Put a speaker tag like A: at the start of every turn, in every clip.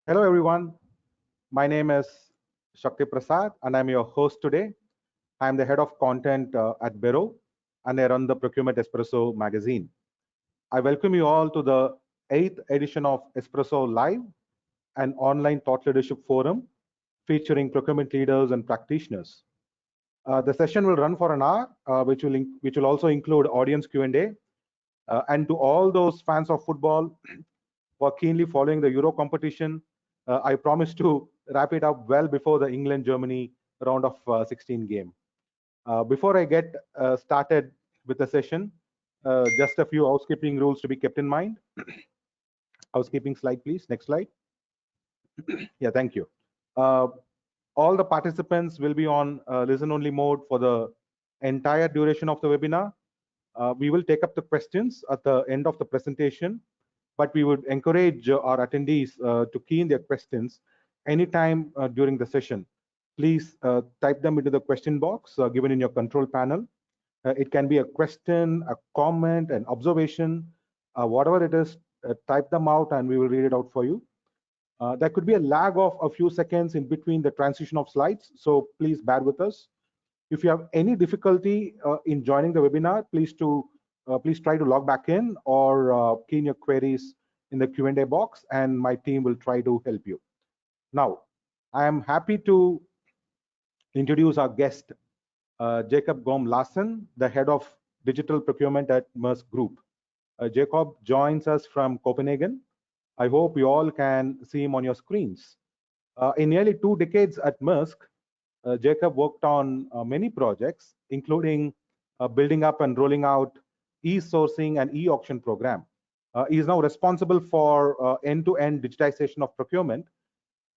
A: Hello, everyone. My name is Shakti Prasad, and I'm your host today. I'm the head of content at Bureau, and I run the Procurement Espresso magazine. I welcome you all to the 8th edition of Espresso Live, an online thought leadership forum featuring procurement leaders and practitioners. The session will run for an hour, which will also include audience Q&A. And to all those fans of football who are keenly following the Euro competition, I promise to wrap it up well before the England-Germany round of 16 game. Before I get started with the session, just a few housekeeping rules to be kept in mind. Housekeeping slide, please. Next slide. Yeah, thank you. All the participants will be on listen-only mode for the entire duration of the webinar. We will take up the questions at the end of the presentation, but we would encourage our attendees to key in their questions anytime during the session. Please type them into the question box given in your control panel. It can be a question, a comment, an observation, whatever it is, type them out and we will read it out for you. There could be a lag of a few seconds in between the transition of slides, so please bear with us. If you have any difficulty in joining the webinar, please try to log back in or key in your queries in the Q&A box, and my team will try to help you. Now, I am happy to introduce our guest, Gorm Larsen, the head of Digital Procurement at Maersk Group. Jacob joins us from Copenhagen. I hope you all can see him on your screens. In nearly 2 decades at Maersk, Jacob worked on many projects, including building up and rolling out e-sourcing and e-auction program. He is now responsible for end-to-end digitization of procurement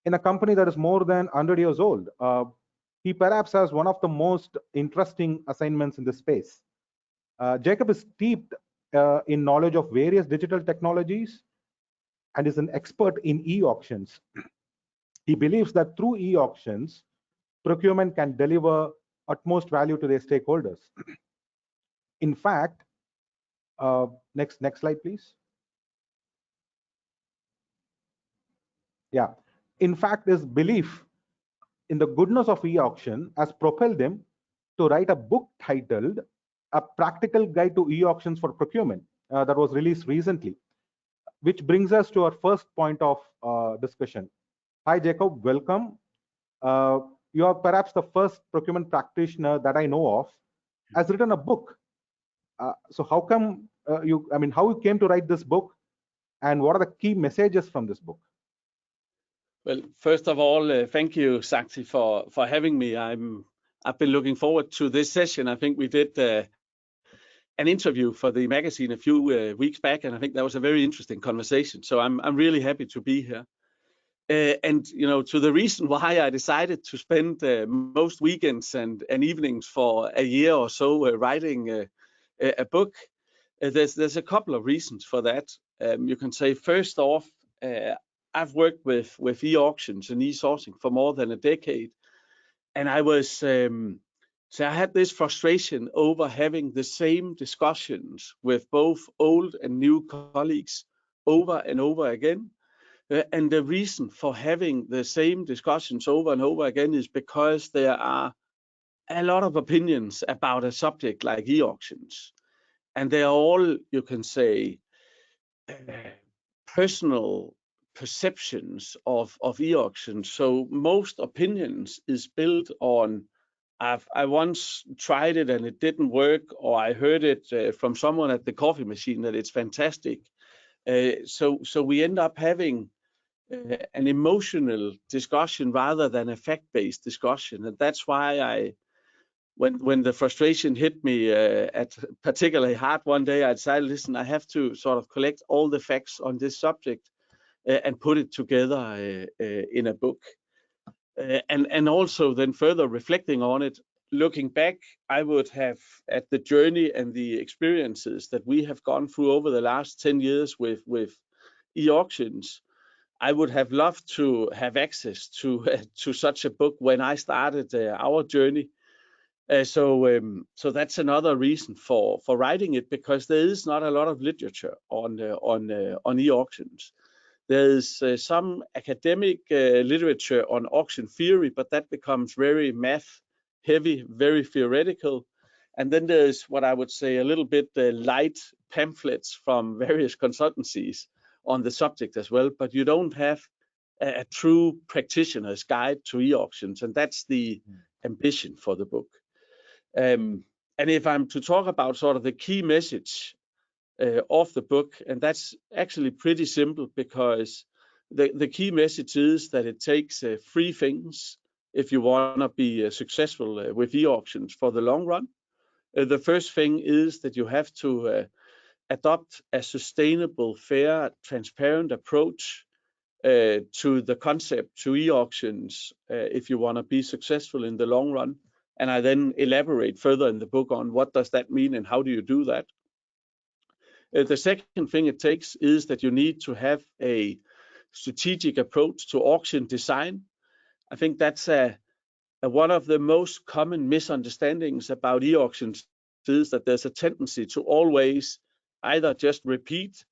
A: in a company that is more than 100 years old. He perhaps has one of the most interesting assignments in this space. Jacob is steeped in knowledge of various digital technologies and is an expert in e-auctions. He believes that through e-auctions, procurement can deliver utmost value to their stakeholders. In fact, next slide, please. Yeah. In fact, his belief in the goodness of e-auction has propelled him to write a book titled A Practical Guide to E-Auctions for Procurement that was released recently, which brings us to our first point of discussion. Hi, Jacob, welcome. You are perhaps the first procurement practitioner that I know of has written a book. So how come how you came to write this book, and what are the key messages from this book?
B: Well, first of all, thank you, Sakti, for having me. I've been looking forward to this session. I think we did an interview for the magazine a few weeks back, and I think that was a very interesting conversation. So I'm really happy to be here. And to the reason why I decided to spend most weekends and evenings for a year or so writing a book, there's a couple of reasons for that. You can say, first off, I've worked with e-auctions and e-sourcing for more than a decade, and I was so I had this frustration over having the same discussions with both old and new colleagues over and over again. And the reason for having the same discussions over and over again is because there are a lot of opinions about a subject like e-auctions, and they are all, you can say, personal perceptions of e-auctions. So most opinions is built on I once tried it and it didn't work, or I heard it from someone at the coffee machine that it's fantastic. So we end up having an emotional discussion rather than a fact-based discussion, and that's why when the frustration hit me at particularly hard one day, I decided, listen, I have to sort of collect all the facts on this subject and put it together in a book. And also then further reflecting on it, looking back, I would have, at the journey and the experiences that we have gone through over the last 10 years with e-auctions, I would have loved to have access to such a book when I started our journey. So that's another reason for writing it, because there is not a lot of literature on e-auctions. There's some academic literature on auction theory, but that becomes very math heavy, very theoretical. And then there's what I would say a little bit light pamphlets from various consultancies on the subject as well, but you don't have a true practitioner's guide to e-auctions, and that's the ambition for the book. And if I'm to talk about sort of the key message of the book, and that's actually pretty simple, because the key message is that it takes three things if you want to be successful with e-auctions for the long run. The first thing is that you have to adopt a sustainable, fair, transparent approach to the concept to e-auctions if you want to be successful in the long run. And I then elaborate further in the book on what does that mean and how do you do that. The second thing it takes is that you need to have a strategic approach to auction design. I think that's one of the most common misunderstandings about e-auctions is that there's a tendency to always either just repeat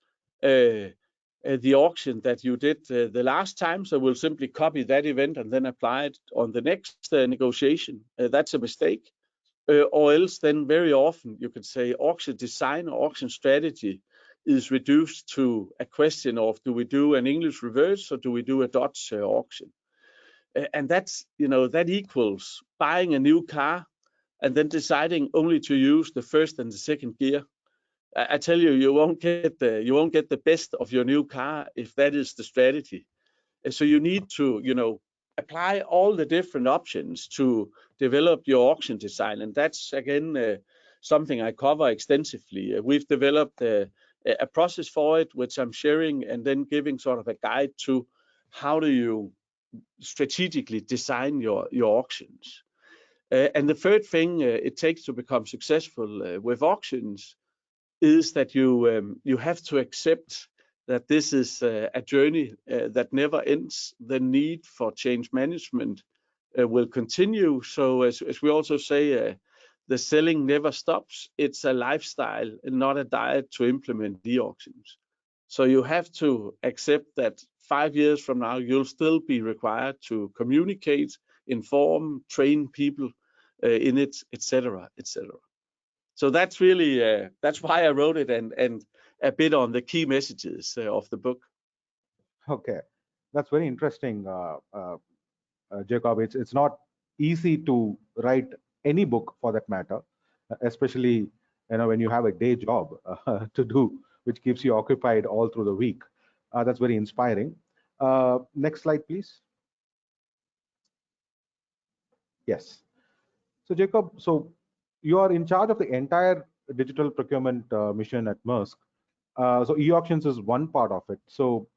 B: the auction that you did the last time, so we'll simply copy that event and then apply it on the next negotiation. That's a mistake. Or else then very often you could say auction design or auction strategy is reduced to a question of, do we do an English reverse or do we do a Dutch auction? And that's, that equals buying a new car and then deciding only to use the first and the second gear. I tell you, you won't get the best of your new car if that is the strategy. So you need to, apply all the different options to develop your auction design, and that's again something I cover extensively. We've developed a process for it, which I'm sharing, and then giving sort of a guide to how do you strategically design your auctions. And the third thing it takes to become successful with auctions is that you have to accept that this is a journey that never ends. The need for change management will continue. So as we also say, the selling never stops. It's a lifestyle and not a diet to implement e-auctions. So you have to accept that 5 years from now, you'll still be required to communicate, inform, train people in it, etc., etc. So that's really, that's why I wrote it, and a bit on the key messages of the book.
A: Okay, that's very interesting, Jacob. It's not easy to write any book for that matter, especially when you have a day job to do, which keeps you occupied all through the week. That's very inspiring. Next slide, please. Yes. So Jacob, so you are in charge of the entire digital procurement mission at Maersk. So e-auctions is one part of it. So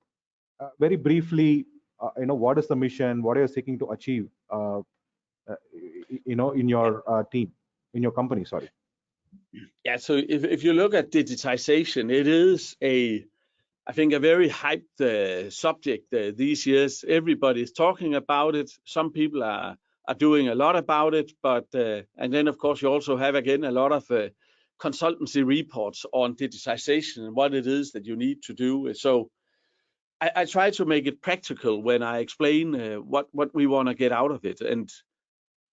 A: very briefly, what is the mission? What are you seeking to achieve? In your team, in your company, sorry.
B: Yeah. So if you look at digitization, it is I think a very hyped subject these years. Everybody's talking about it. Some people are doing a lot about it, but and then of course you also have again a lot of consultancy reports on digitization and what it is that you need to do. So I try to make it practical when I explain what we want to get out of it. And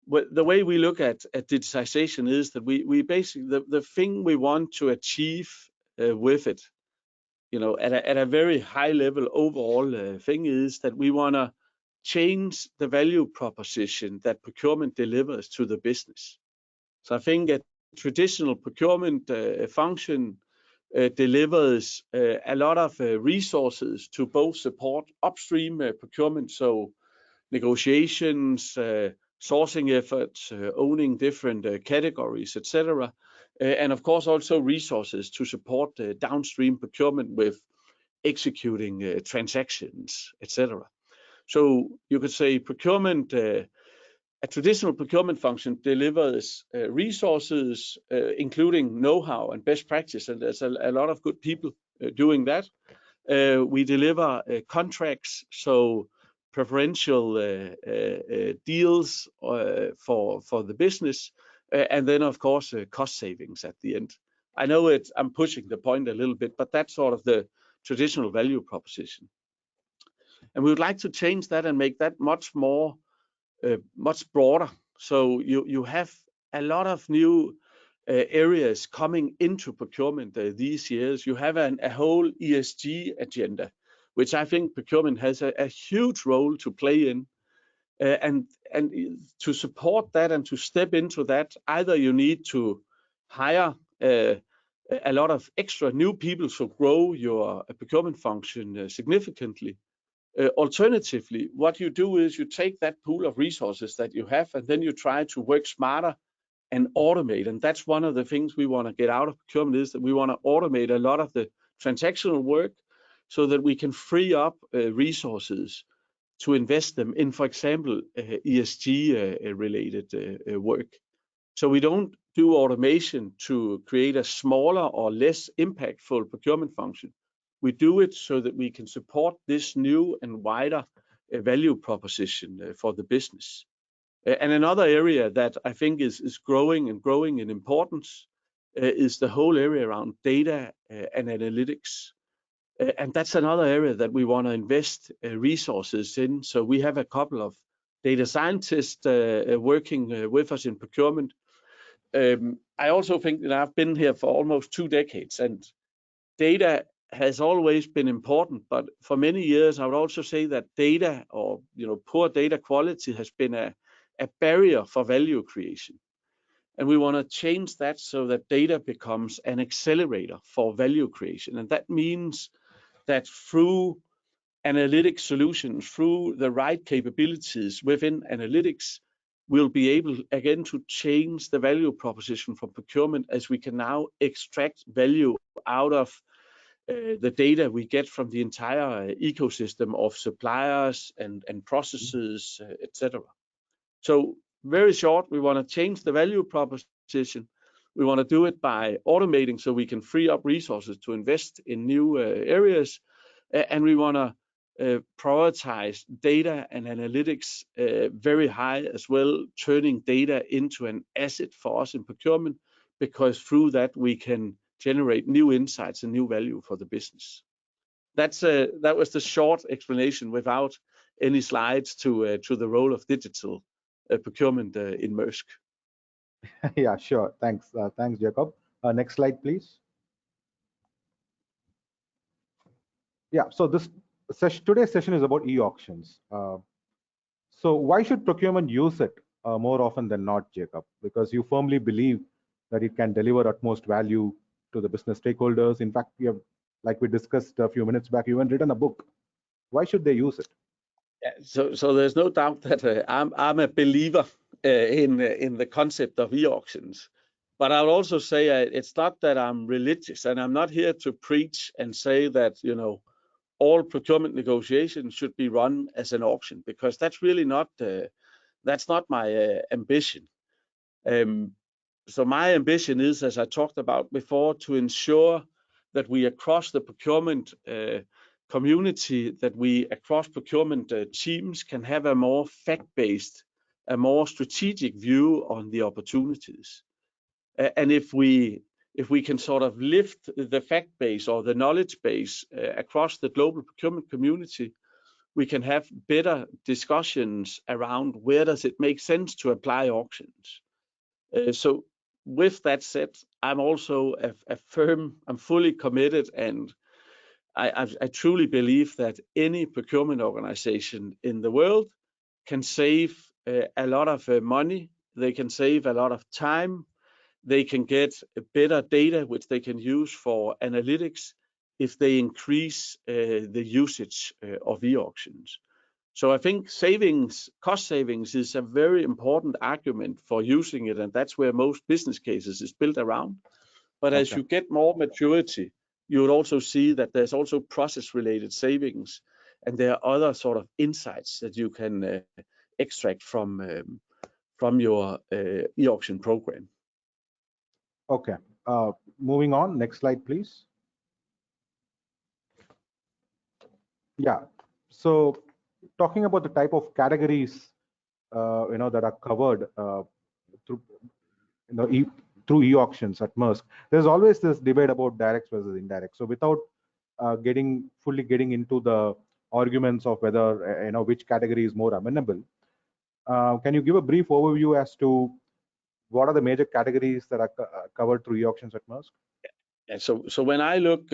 B: the way we look at digitization is that we basically the thing we want to achieve with it, at a very high level overall thing is that we want to change the value proposition that procurement delivers to the business. So I think a traditional procurement function delivers a lot of resources to both support upstream procurement, so negotiations, sourcing efforts, owning different categories, etc. And of course also resources to support downstream procurement with executing transactions, etc. So you could say procurement, a traditional procurement function delivers resources, including know-how and best practice, and there's a lot of good people doing that. We deliver contracts, so preferential deals for the business, and then of course cost savings at the end. I know I'm pushing the point a little bit, but that's sort of the traditional value proposition. And we would like to change that and make that much more, much broader. So you have a lot of new areas coming into procurement these years. You have a whole ESG agenda, which I think procurement has a huge role to play in. And to support that and to step into that, either you need to hire a lot of extra new people to grow your procurement function significantly. Alternatively, what you do is you take that pool of resources that you have, and then you try to work smarter and automate. And that's one of the things we want to get out of procurement, is that we want to automate a lot of the transactional work so that we can free up resources to invest them in, for example, ESG related work. So we don't do automation to create a smaller or less impactful procurement function. We do it so that we can support this new and wider value proposition for the business. And another area that I think is growing in importance is the whole area around data and analytics. And that's another area that we want to invest resources in. So we have a couple of data scientists working with us in procurement. I also think that I've been here for almost 2 decades, and data has always been important. But for many years, I would also say that data, or poor data quality, has been a barrier for value creation. And we want to change that so that data becomes an accelerator for value creation. And that means that through analytic solutions, through the right capabilities within analytics, we'll be able again to change the value proposition from procurement, as we can now extract value out of the data we get from the entire ecosystem of suppliers and processes, etc. So very short, we want to change the value proposition. We want to do it by automating so we can free up resources to invest in new areas. And we want to prioritize data and analytics very high as well, turning data into an asset for us in procurement, because through that we can generate new insights and new value for the business. That was the short explanation without any slides to the role of digital procurement in Maersk.
A: Yeah, sure. Thanks. Thanks, Jacob. Next slide, please. Yeah, so today's session is about e-auctions. So why should procurement use it more often than not, Jacob? Because you firmly believe that it can deliver utmost value to the business stakeholders. In fact, you have, like we discussed a few minutes back, you even written a book. Why should they use it?
B: Yeah, so there's no doubt that I'm a believer in the concept of e-auctions. But I would also say it's not that I'm religious, and I'm not here to preach and say that all procurement negotiations should be run as an auction, because that's really not my ambition. So my ambition is, as I talked about before, to ensure that we across the procurement community, that we across procurement teams can have a more fact-based, a more strategic view on the opportunities. And if we can sort of lift the fact base or the knowledge base across the global procurement community, we can have better discussions around where does it make sense to apply auctions. So with that said, I'm also I'm fully committed, and I truly believe that any procurement organization in the world can save a lot of money. They can save a lot of time. They can get better data, which they can use for analytics if they increase the usage of e-auctions. So I think cost savings is a very important argument for using it, and that's where most business cases is built around. But as you get more maturity, you would also see that there's also process-related savings, and there are other sort of insights that you can extract from your e-auction program.
A: Okay, moving on. Next slide, please. Yeah, so talking about the type of categories that are covered through through e-auctions at Maersk, there's always this debate about direct versus indirect. So without fully getting into the arguments of whether which category is more amenable. Can you give a brief overview as to what are the major categories that are covered through e-auctions at Maersk?
B: Yeah, so when I look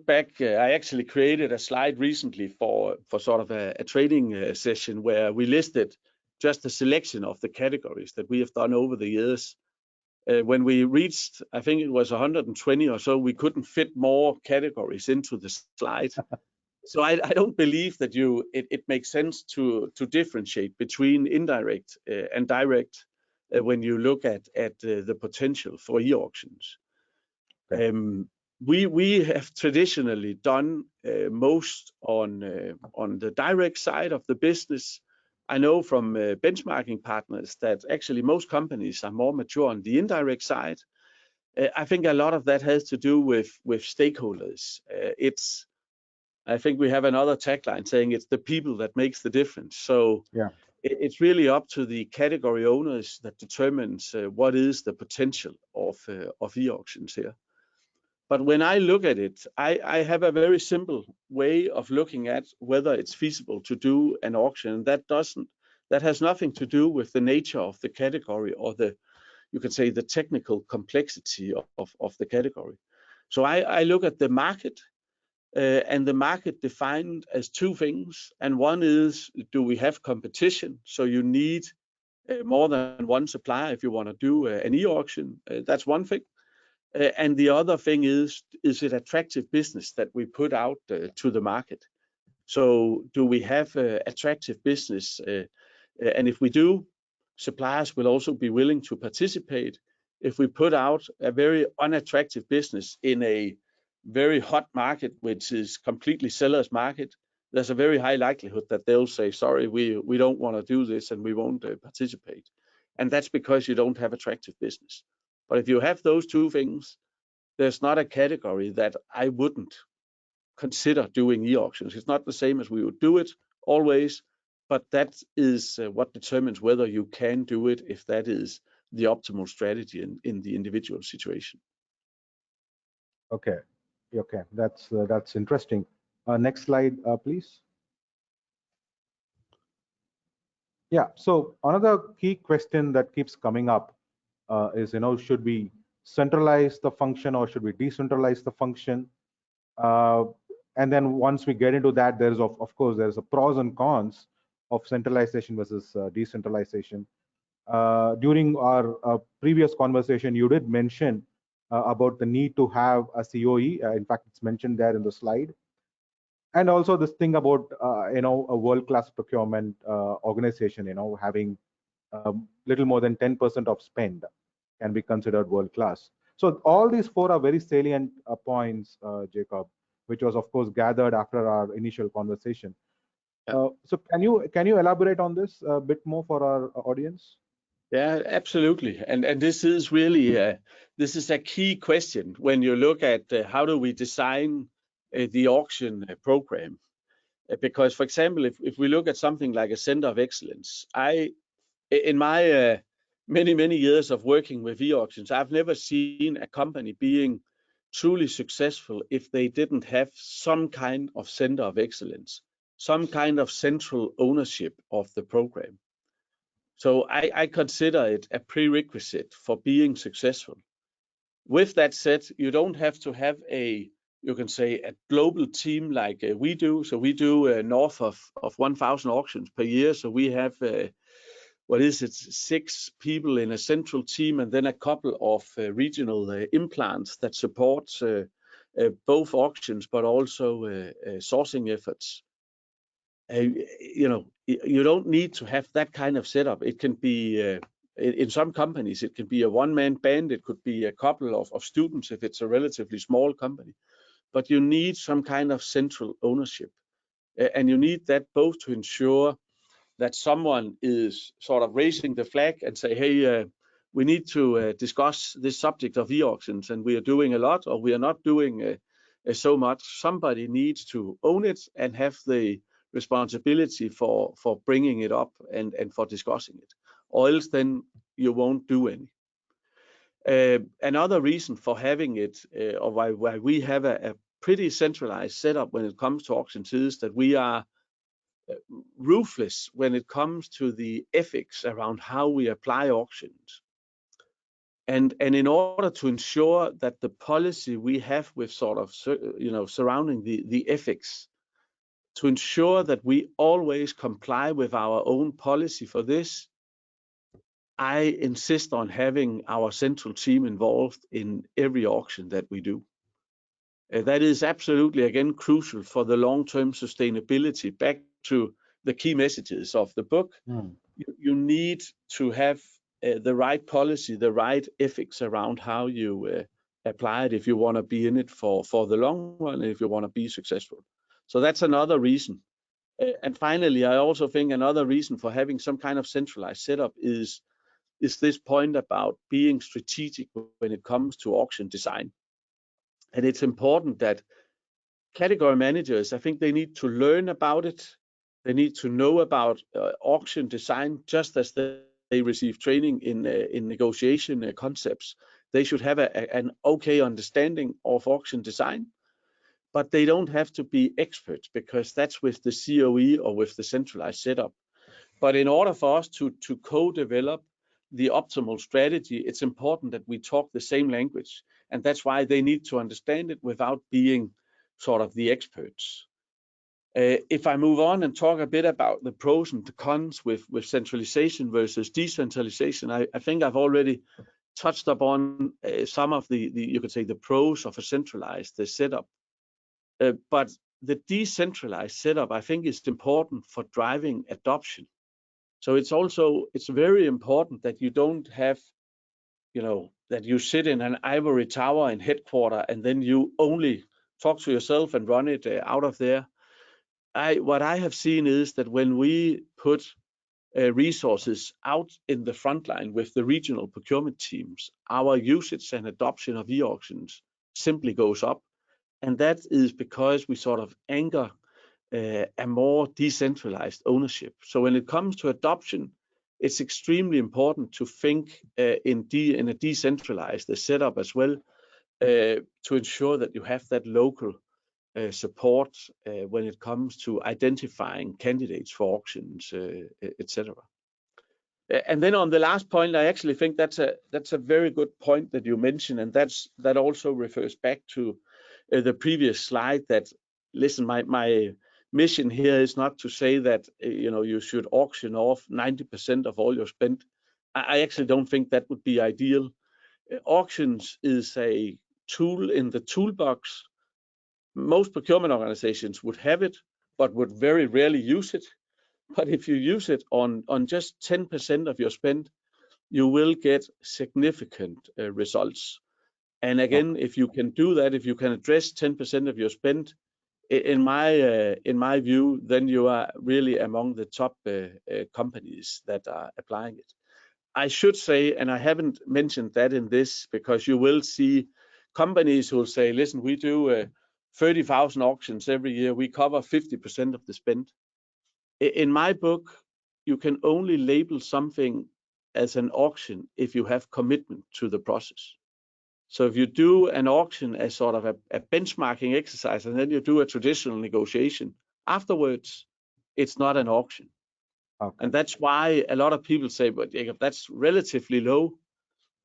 B: back, I actually created a slide recently for sort of a training session where we listed just a selection of the categories that we have done over the years. When we reached, I think it was 120 or so, we couldn't fit more categories into the slide. So I don't believe that it makes sense to differentiate between indirect and direct when you look at the potential for e-auctions.
A: Okay.
B: We have traditionally done most on the direct side of the business. I know from benchmarking partners that actually most companies are more mature on the indirect side. I think a lot of that has to do with stakeholders. I think we have another tagline saying it's the people that makes the difference. So
A: yeah,
B: it's really up to the category owners that determines what is the potential of e-auctions here. But when I look at it, I have a very simple way of looking at whether it's feasible to do an auction. That has nothing to do with the nature of the category or you could say the technical complexity of the category. So I look at the market and the market defined as two things. And one is, do we have competition? So you need more than one supplier if you want to do an e-auction. That's one thing. And the other thing is it attractive business that we put out to the market? So do we have attractive business? And if we do, suppliers will also be willing to participate. If we put out a very unattractive business in a very hot market, which is completely seller's market, there's a very high likelihood that they'll say, sorry, we don't want to do this and we won't participate. And that's because you don't have attractive business. But if you have those two things, there's not a category that I wouldn't consider doing e-auctions. It's not the same as we would do it always, but that is what determines whether you can do it if that is the optimal strategy in the individual situation.
A: Okay, that's interesting. Next slide, please. Yeah, so another key question that keeps coming up is, should we centralize the function or should we decentralize the function? And then once we get into that, there's of course there's a pros and cons of centralization versus decentralization. During our previous conversation, you did mention about the need to have a COE. In fact, it's mentioned there in the slide. And also this thing about a world-class procurement organization, having little more than 10% of spend can be considered world-class. So all these four are very salient points, Jacob, which was of course gathered after our initial conversation. So can you elaborate on this a bit more for our audience?
B: Yeah, absolutely. And this is really this is a key question when you look at how do we design the auction program. Because, for example, if we look at something like a center of excellence, in my many years of working with e-auctions, I've never seen a company being truly successful if they didn't have some kind of center of excellence, some kind of central ownership of the program. So I consider it a prerequisite for being successful. With that said, you don't have to have you can say a global team like we do. So we do north of 1,000 auctions per year. So we have, 6 people in a central team and then a couple of regional implants that support both auctions, but also sourcing efforts. You don't need to have that kind of setup. It can be, in some companies, it can be a one-man band. It could be a couple of students if it's a relatively small company. But you need some kind of central ownership. And you need that both to ensure that someone is sort of raising the flag and say, hey, we need to discuss this subject of e-auctions and we are doing a lot or we are not doing so much. Somebody needs to own it and have the responsibility for bringing it up and for discussing it, or else then you won't do any. Another reason for having it, or why we have a pretty centralized setup when it comes to auctions is that we are ruthless when it comes to the ethics around how we apply auctions. And in order to ensure that the policy we have with sort of, surrounding the ethics, to ensure that we always comply with our own policy for this, I insist on having our central team involved in every auction that we do. That is absolutely, again, crucial for the long-term sustainability. Back to the key messages of the book, you need to have the right policy, the right ethics around how you apply it if you want to be in it for the long run, and if you want to be successful. So that's another reason. And finally, I also think another reason for having some kind of centralized setup is this point about being strategic when it comes to auction design. And it's important that category managers, I think they need to learn about it. They need to know about auction design, just as they receive training in negotiation concepts. They should have an okay understanding of auction design, but they don't have to be experts, because that's with the COE or with the centralized setup. But in order for us to co-develop the optimal strategy, it's important that we talk the same language. And that's why they need to understand it without being sort of the experts. If I move on and talk a bit about the pros and the cons with centralization versus decentralization, I think I've already touched upon some of the you could say the pros of a centralized setup. But the decentralized setup, I think, is important for driving adoption. So it's very important that you don't have, that you sit in an ivory tower in headquarters and then you only talk to yourself and run it out of there. What I have seen is that when we put resources out in the front line with the regional procurement teams, our usage and adoption of e-auctions simply goes up. And that is because we sort of anchor a more decentralized ownership. So when it comes to adoption, it's extremely important to think in a decentralized setup as well, to ensure that you have that local support when it comes to identifying candidates for auctions, etc. And then on the last point, I actually think that's a very good point that you mentioned, and that also refers back to the previous slide. That listen, my mission here is not to say that you should auction off 90% of all your spend. I actually don't think that would be ideal. Auctions is a tool in the toolbox. Most procurement organizations would have it, but would very rarely use it. But if you use it on just 10% of your spend, you will get significant results. And again, if you can do that, if you can address 10% of your spend, in my view, then you are really among the top companies that are applying it. I should say, and I haven't mentioned that in this, because you will see companies who will say, listen, we do 30,000 auctions every year. We cover 50% of the spend. In my book, you can only label something as an auction if you have commitment to the process. So if you do an auction as sort of a benchmarking exercise, and then you do a traditional negotiation afterwards, it's not an auction. Okay. And that's why a lot of people say, but Jacob, that's relatively low.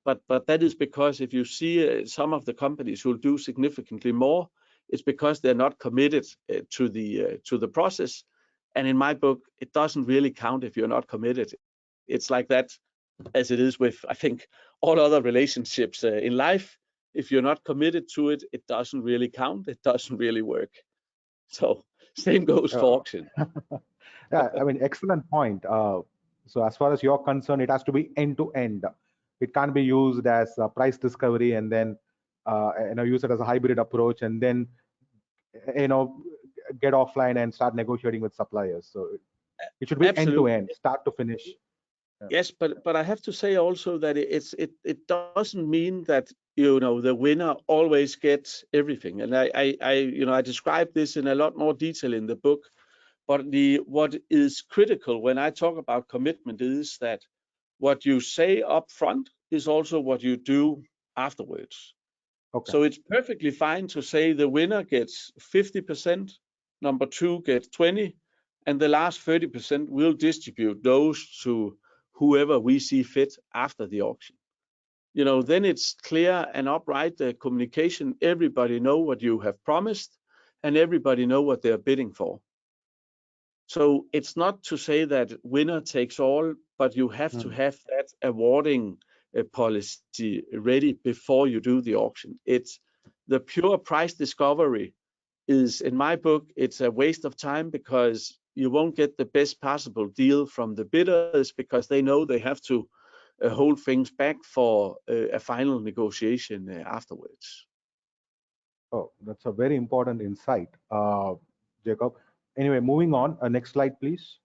B: But that is because if you see some of the companies who do significantly more, it's because they're not committed to the process. And in my book, it doesn't really count if you're not committed. It's like that as it is with, I think, all other relationships in life. If you're not committed to it, it doesn't really count. It doesn't really work. So same goes for auction.
A: Yeah, I mean, excellent point. So as far as you're concerned, it has to be end to end. It can't be used as a price discovery and then use it as a hybrid approach and then get offline and start negotiating with suppliers. So it should be end to end, start to finish. Yeah.
B: Yes, but I have to say also that it doesn't mean that the winner always gets everything. And I describe this in a lot more detail in the book. But what is critical when I talk about commitment is that what you say up front is also what you do afterwards.
A: Okay.
B: So it's perfectly fine to say the winner gets 50%, number two gets 20, and the last 30% will distribute those to whoever we see fit after the auction. You know, then it's clear and upright communication. Everybody know what you have promised, and everybody know what they're bidding for. So it's not to say that winner takes all, but you have to have that awarding policy ready before you do the auction. It's the pure price discovery is, in my book, it's a waste of time because you won't get the best possible deal from the bidders because they know they have to hold things back for a final negotiation afterwards.
A: Oh, that's a very important insight, Jacob. Anyway, moving on. Next slide, please.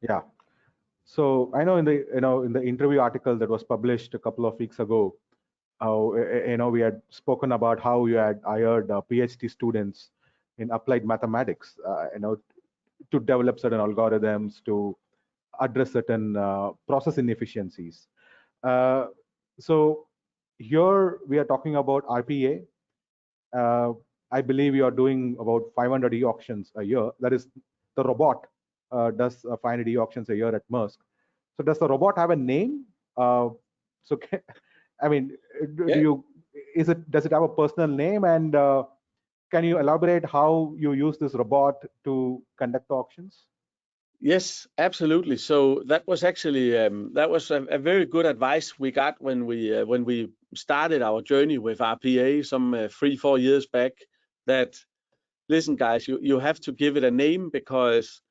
A: Yeah. So I know in the interview article that was published a couple of weeks ago, we had spoken about how you had hired PhD students in applied mathematics, to develop certain algorithms to address certain process inefficiencies. Uh, so here we are talking about RPA. I believe you are doing about 500 e-auctions a year. That is, the robot does 500 e-auctions a year at Maersk. So does the robot have a name? So, I mean, does it have a personal name? And can you elaborate how you use this robot to conduct the auctions?
B: Yes, absolutely. So that was actually that was a very good advice we got when we started our journey with RPA some 3-4 years back. That listen, guys, you have to give it a name because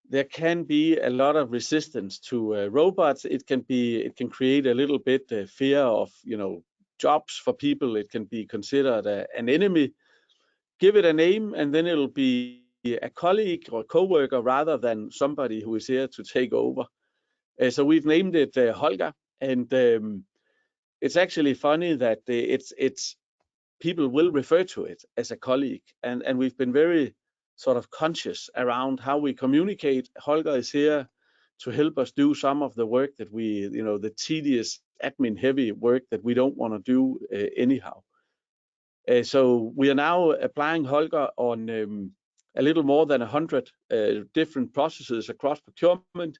B: there can be a lot of resistance to robots. It can create a little bit fear of jobs for people. It can be considered an enemy. Give it a name, and then it'll be a colleague or co-worker rather than somebody who is here to take over. So we've named it Holger, and it's actually funny that it's people will refer to it as a colleague, and we've been very sort of conscious around how we communicate. Holger is here to help us do some of the work that we, the tedious admin heavy work that we don't want to do anyhow. So we are now applying Holger on a little more than 100 different processes across procurement.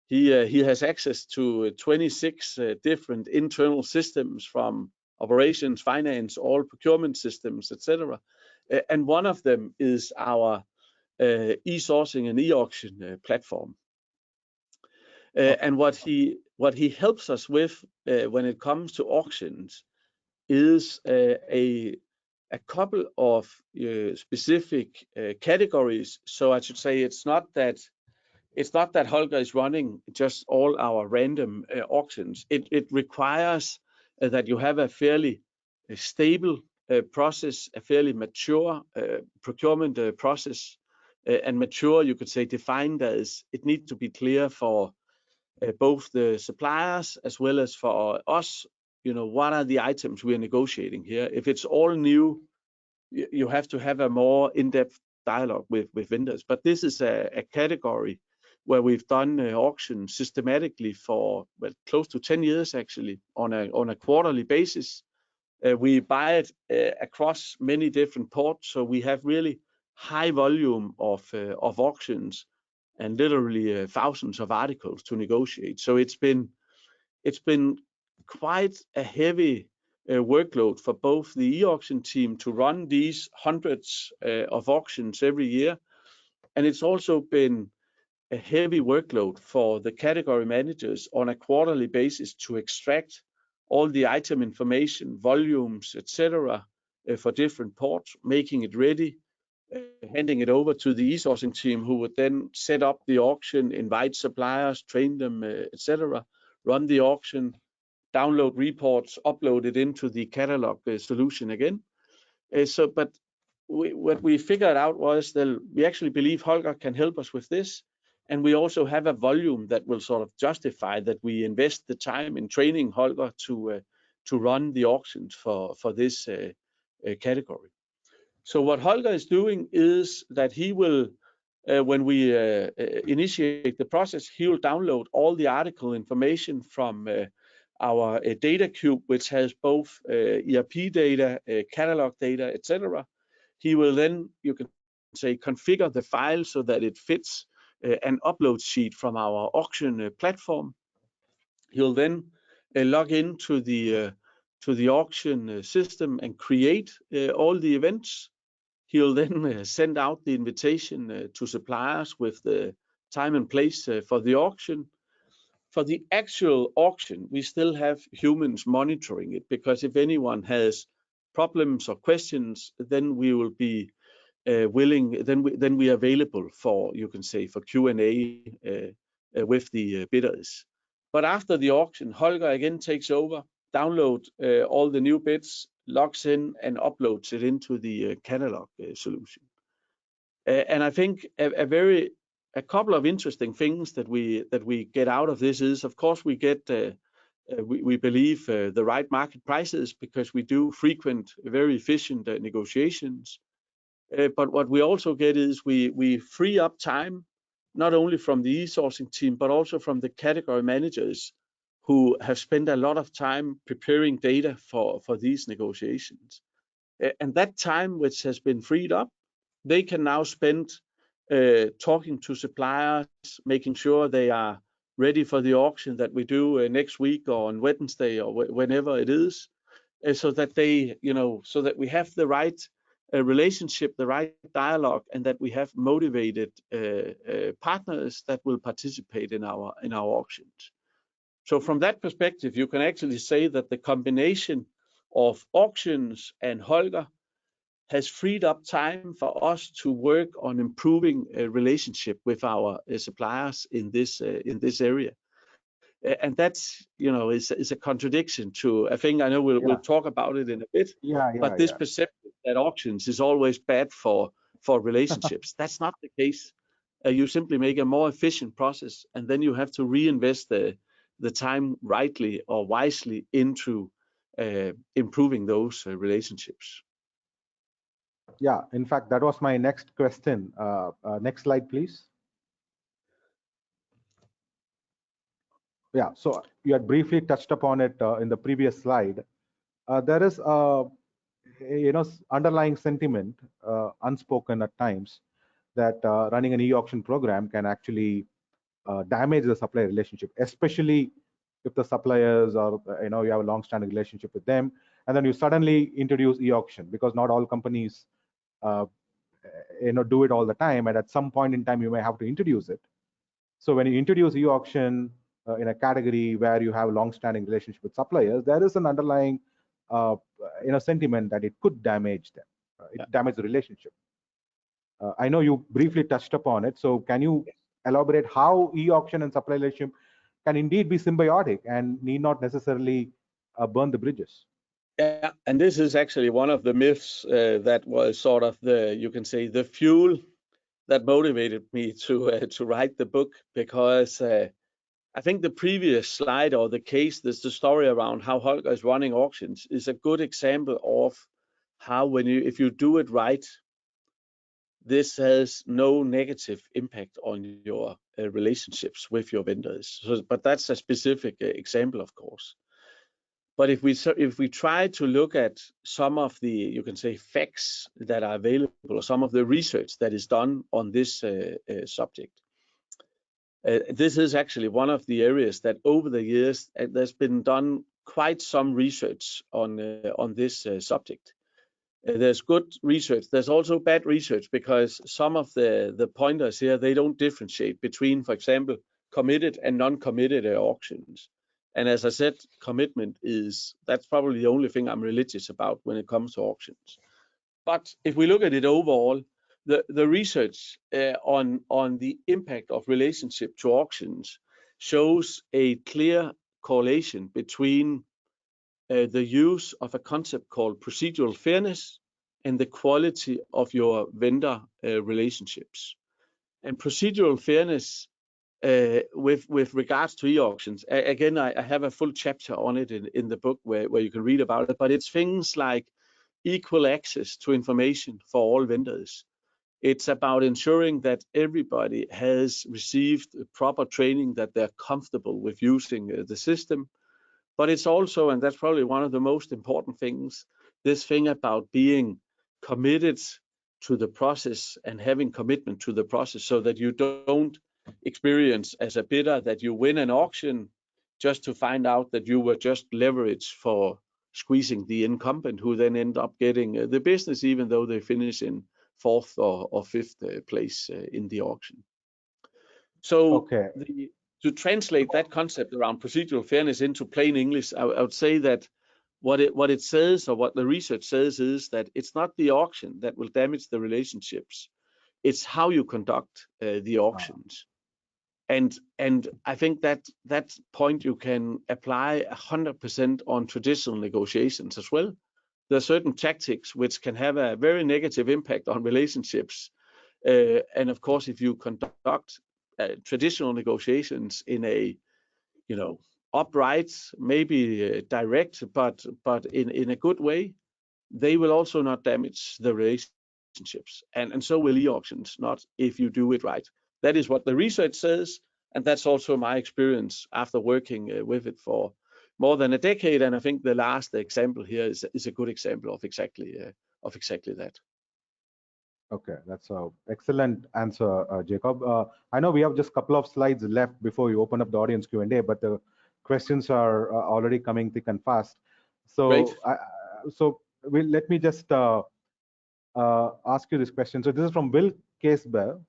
B: He has access to 26 different internal systems from operations, finance, all procurement systems, etc. And one of them is our e-sourcing and e-auction platform. And what he helps us with when it comes to auctions is a couple of specific categories. So I should say it's not that Holger is running just all our random auctions. It requires that you have a fairly stable process, a fairly mature procurement process, and mature, you could say, defined as it needs to be clear for both the suppliers as well as for us. What are the items we are negotiating here? If it's all new, you have to have a more in-depth dialogue with vendors. But this is a category where we've done auctions systematically for close to 10 years actually on a quarterly basis. We buy it across many different ports, so we have really high volume of auctions and literally thousands of articles to negotiate. So it's been quite a heavy workload for both the e-auction team to run these hundreds of auctions every year, and it's also been a heavy workload for the category managers on a quarterly basis to extract all the item information, volumes, etc., for different ports, making it ready, handing it over to the e-sourcing team, who would then set up the auction, invite suppliers, train them, etc., run the auction, download reports, upload it into the catalog solution again. But what we figured out was that we actually believe Holger can help us with this, and we also have a volume that will sort of justify that we invest the time in training Holger to run the auctions for this category. So what Holger is doing is that he will when we initiate the process, he will download all the article information from our data cube, which has both ERP data, catalog data, etc. He will then, you can say, configure the file so that it fits an upload sheet from our auction platform. He'll then log into the auction system and create all the events. He'll then send out the invitation to suppliers with the time and place for the auction. For the actual auction, we still have humans monitoring it, because if anyone has problems or questions, then we will be then we are available for, you can say, for Q&A with the bidders. But after the auction, Holger again takes over, download all the new bids, logs in and uploads it into the catalog solution. And I think a couple of interesting things that we get out of this is, of course, we get we believe the right market prices, because we do frequent, very efficient negotiations. But what we also get is we free up time, not only from the e-sourcing team, but also from the category managers who have spent a lot of time preparing data for these negotiations. And that time which has been freed up, they can now spend talking to suppliers, making sure they are ready for the auction that we do next week or on Wednesday or whenever it is, so that they, so that we have the right relationship, the right dialogue, and that we have motivated partners that will participate in our auctions. So from that perspective, you can actually say that the combination of auctions and Holger has freed up time for us to work on improving a relationship with our suppliers in this area. And that's, is a contradiction to a thing. I know we'll talk about it in a bit. But this perception that auctions is always bad for relationships, that's not the case. You simply make a more efficient process, and then you have to reinvest the time rightly or wisely into improving those relationships.
A: Yeah, in fact, that was my next question. Next slide, please. Yeah, so you had briefly touched upon it in the previous slide. There is a underlying sentiment, unspoken at times, that running an e-auction program can actually damage the supplier relationship, especially if the suppliers or you have a long-standing relationship with them, and then you suddenly introduce e-auction, because not all companies do it all the time, and at some point in time you may have to introduce it. So when you introduce e-auction in a category where you have a long-standing relationship with suppliers, there is an underlying sentiment that it could damage them, damage the relationship. I know you briefly touched upon it, so can you elaborate how e-auction and supplier relationship can indeed be symbiotic and need not necessarily burn the bridges?
B: Yeah, and this is actually one of the myths that was sort of you can say, the fuel that motivated me to write the book, because I think the previous slide, or the case, the story around how Holger is running auctions, is a good example of how, if you do it right, this has no negative impact on your relationships with your vendors. But that's a specific example, of course. But if we try to look at some of the, you can say, facts that are available, or some of the research that is done on this subject, this is actually one of the areas that over the years there's been done quite some research on this subject. There's good research. There's also bad research, because some of the pointers here, they don't differentiate between, for example, committed and non-committed auctions. And as I said, commitment that's probably the only thing I'm religious about when it comes to auctions. But if we look at it overall, the research on the impact of relationship to auctions shows a clear correlation between the use of a concept called procedural fairness and the quality of your vendor relationships. And procedural fairness with regards to e-auctions, again, I have a full chapter on it in the book where you can read about it, but it's things like equal access to information for all vendors, It's about ensuring that everybody has received proper training, that they're comfortable with using the system. But it's also, and that's probably one of the most important things, this thing about being committed to the process and having commitment to the process, so that you don't experience as a bidder that you win an auction just to find out that you were just leveraged for squeezing the incumbent, who then end up getting the business, even though they finish in fourth or fifth place in the auction. So
A: Okay.
B: to translate that concept around procedural fairness into plain English, I would say that what it says, or what the research says, is that it's not the auction that will damage the relationships. It's how you conduct the auctions. And I think that point you can apply 100% on traditional negotiations as well. There are certain tactics which can have a very negative impact on relationships. And of course, if you conduct traditional negotiations in a, upright, maybe direct, but in a good way, they will also not damage the relationships. And so will e-auctions not, if you do it right. That is what the research says, and that's also my experience after working with it for more than a decade. And I think the last example here is a good example of exactly that.
A: Okay, that's an excellent answer, Jacob. I know we have just a couple of slides left before we open up the audience Q&A, but the questions are already coming thick and fast.
B: Great.
A: So let me just ask you this question. So this is from Will Casebell.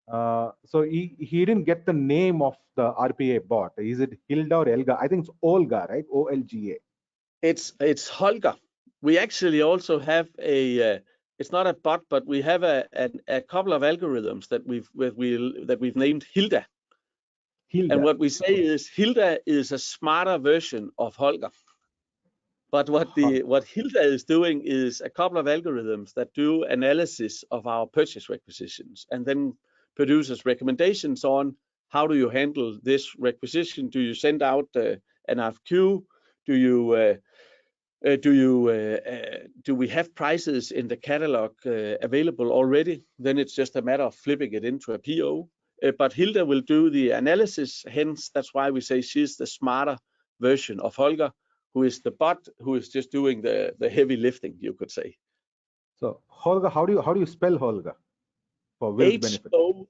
A: So he didn't get the name of the RPA bot. Is it Hilda or Elga? I think it's Olga, right? O-L-G-A.
B: It's Holger. We actually also have it's not a bot, but we have a couple of algorithms that we've named Hilda. And what we say is Hilda is a smarter version of Holger. But what Hilda is doing is a couple of algorithms that do analysis of our purchase requisitions, and then produces recommendations on how do you handle this requisition. Do you send out an RFQ? Do we have prices in the catalog available already? Then it's just a matter of flipping it into a PO. But Hilda will do the analysis. Hence, that's why we say she's the smarter version of Holger, who is the bot, who is just doing the heavy lifting, you could say.
A: So Holger, how do you spell Holger for Will's benefit?
B: Holger.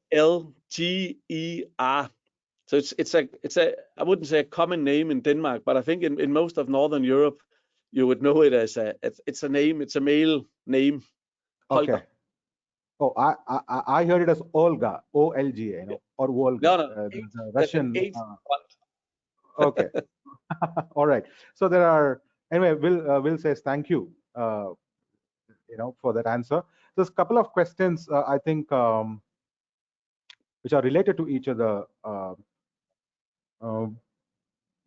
B: So it's a I wouldn't say a common name in Denmark, but I think in most of Northern Europe, you would know it as it's a male name. Holger.
A: Okay. Oh, I heard it as Olga, O-L-G-A, or Volga.
B: No,
A: There's a Russian.
B: Okay.
A: All right. So there are, anyway, Will says thank you, for that answer. There's a couple of questions, I think, which are related to each other.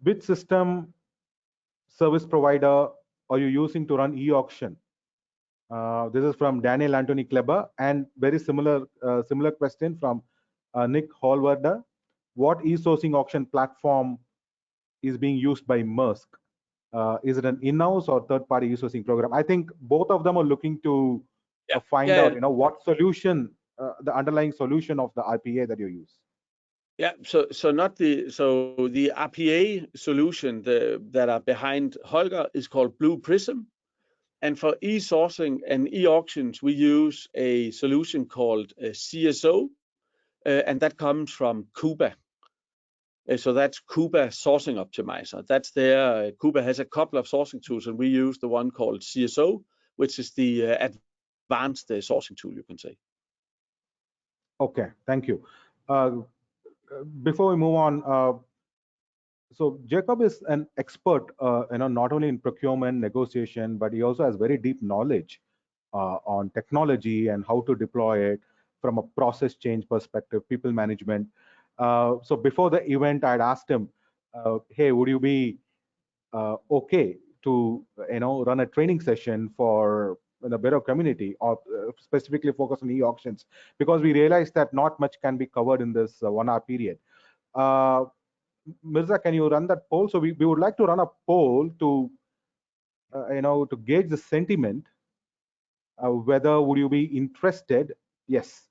A: Which system service provider are you using to run e-auction? This is from Daniel Anthony Kleber, and very similar question from Nick Hallwarder. What e-sourcing auction platform is being used by Maersk? Is it an in-house or third-party e-sourcing program? I think both of them are looking to find out, what solution, the underlying solution of the RPA that you use.
B: Yeah, so the RPA solution that are behind Holger is called Blue Prism, and for e-sourcing and e-auctions we use a solution called CSO, and that comes from Kuba. So that's Kuba Sourcing Optimizer. That's there. Kuba has a couple of sourcing tools, and we use the one called CSO, which is the advanced sourcing tool, you can say.
A: Okay, thank you. Before we move on, so Jacob is an expert, not only in procurement negotiation, but he also has very deep knowledge on technology and how to deploy it from a process change perspective, people management. So before the event, I'd asked him, hey, would you be okay to run a training session for the Bureau community, or specifically focus on e-auctions, because we realized that not much can be covered in this 1 hour period. Mirza, can you run that poll? So we would like to run a poll to to gauge the sentiment, whether would you be interested Yes.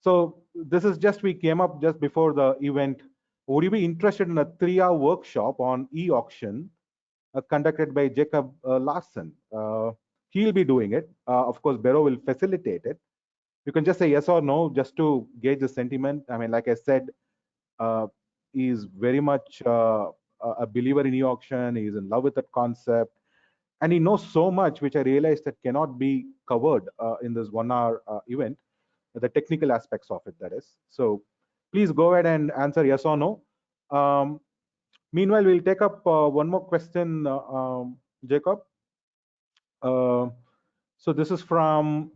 A: So this is just, we came up just before the event. Would you be interested in a 3-hour workshop on e-auction conducted by Jacob Larsen? He'll be doing it. Of course, Bero will facilitate it. You can just say yes or no, just to gauge the sentiment. I mean, like I said, he's very much a believer in e-auction. He's in love with that concept, and he knows so much, which I realized that cannot be covered in this 1-hour event, the technical aspects of it, that is. So please go ahead and answer yes or no. Meanwhile, we'll take up one more question, Jacob. So this is from,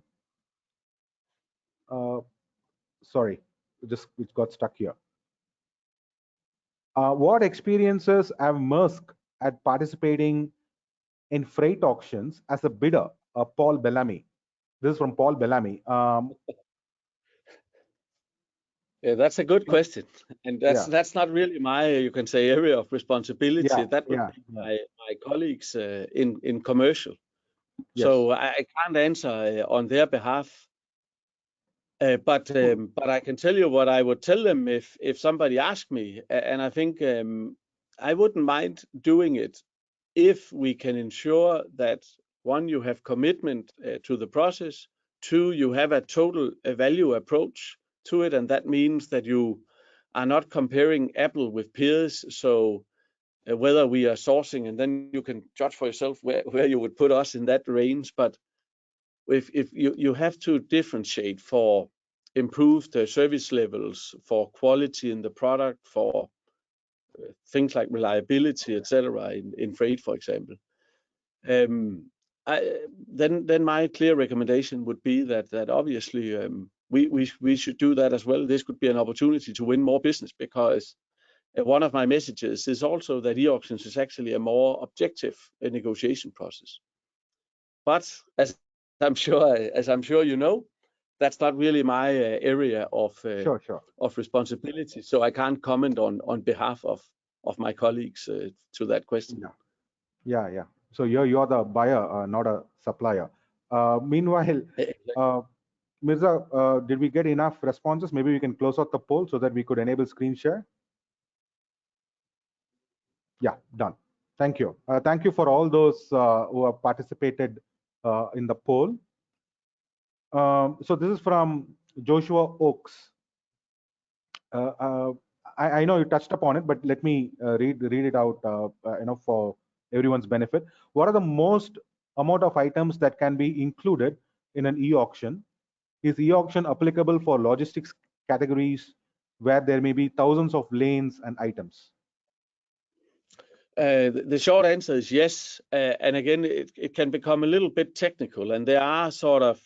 A: sorry, it got stuck here. What experiences have Maersk at participating in freight auctions as a bidder? Paul Bellamy. This is from Paul Bellamy.
B: Yeah, that's a good question, and
A: Yeah,
B: that's not really my, you can say, area of responsibility.
A: yeah,
B: That would
A: yeah,
B: be
A: yeah.
B: my colleagues in commercial.
A: Yes,
B: So I can't answer on their behalf. But I can tell you what I would tell them if somebody asked me, and I think I wouldn't mind doing it if we can ensure that, one, you have commitment to the process, two, you have a total value approach to it, and that means that you are not comparing apple with pears. So whether we are sourcing, and then you can judge for yourself where you would put us in that range. But if you have to differentiate for improved service levels, for quality in the product, for things like reliability, etc., in freight, for example. Then my clear recommendation would be that obviously we should do that as well. This could be an opportunity to win more business, because one of my messages is also that e-auctions is actually a more objective negotiation process. But as I'm sure you know, that's not really my area
A: sure, sure.
B: of responsibility. So I can't comment on behalf of my colleagues to that question.
A: Yeah, yeah, yeah. So you're the buyer, not a supplier. Meanwhile, uh, Mirza, did we get enough responses? Maybe we can close out the poll so that we could enable screen share. Yeah, done. Thank you. Thank you for all those who have participated in the poll. So this is from Joshua Oaks. Uh, uh, I know you touched upon it, but let me read it out, for everyone's benefit. What are the most amount of items that can be included in an e-auction? Is e-auction applicable for logistics categories where there may be thousands of lanes and items?
B: The short answer is yes. And again, it can become a little bit technical, and there are sort of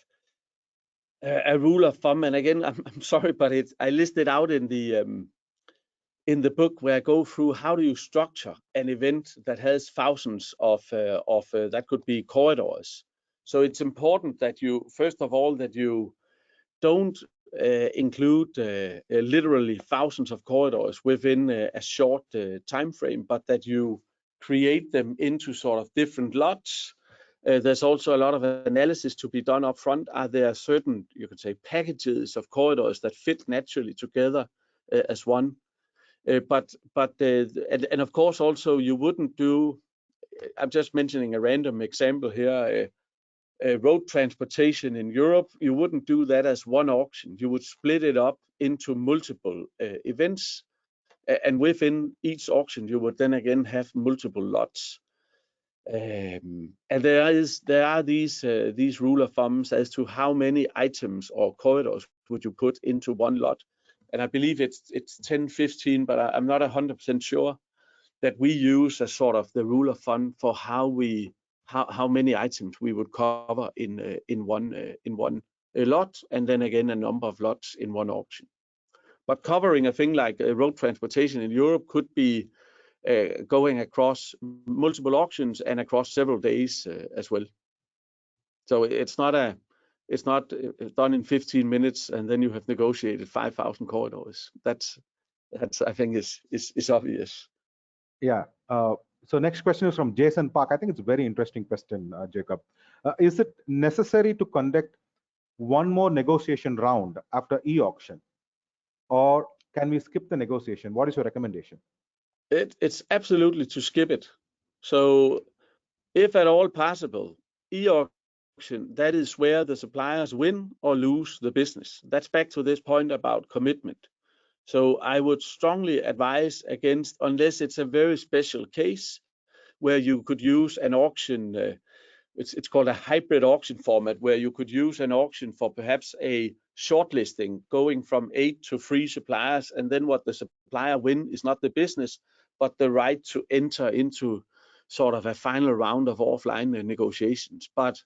B: a rule of thumb. And again, I'm sorry, but I list it out in the book, where I go through how do you structure an event that has thousands of that could be corridors. So it's important that you, first of all, that you don't include literally thousands of corridors within a short time frame, but that you create them into sort of different lots. There's also a lot of analysis to be done up front. Are there certain, you could say, packages of corridors that fit naturally together as one? And of course also you wouldn't do, I'm just mentioning a random example here, road transportation in Europe, you wouldn't do that as one auction. You would split it up into multiple events, and within each auction you would then again have multiple lots. And there are these rule of thumbs as to how many items or corridors would you put into one lot. And I believe it's 10, 15, but I'm not 100% sure, that we use as sort of the rule of thumb for how many items we would cover in one lot, and then again a number of lots in one auction. But covering a thing like road transportation in Europe could be going across multiple auctions and across several days as well. So it's not done in 15 minutes and then you have negotiated 5,000 corridors. That's I think is obvious.
A: Yeah. So next question is from Jason Park. I think it's a very interesting question, Jacob. Is it necessary to conduct one more negotiation round after e-auction, or can we skip the negotiation? What is your recommendation?
B: It's absolutely to skip it. So if at all possible, e-auction, that is where the suppliers win or lose the business. That's back to this point about commitment. So I would strongly advise against, unless it's a very special case where you could use an auction, it's called a hybrid auction format, where you could use an auction for perhaps a shortlisting going from 8 to 3 suppliers, and then what the supplier win is not the business, but the right to enter into sort of a final round of offline negotiations. But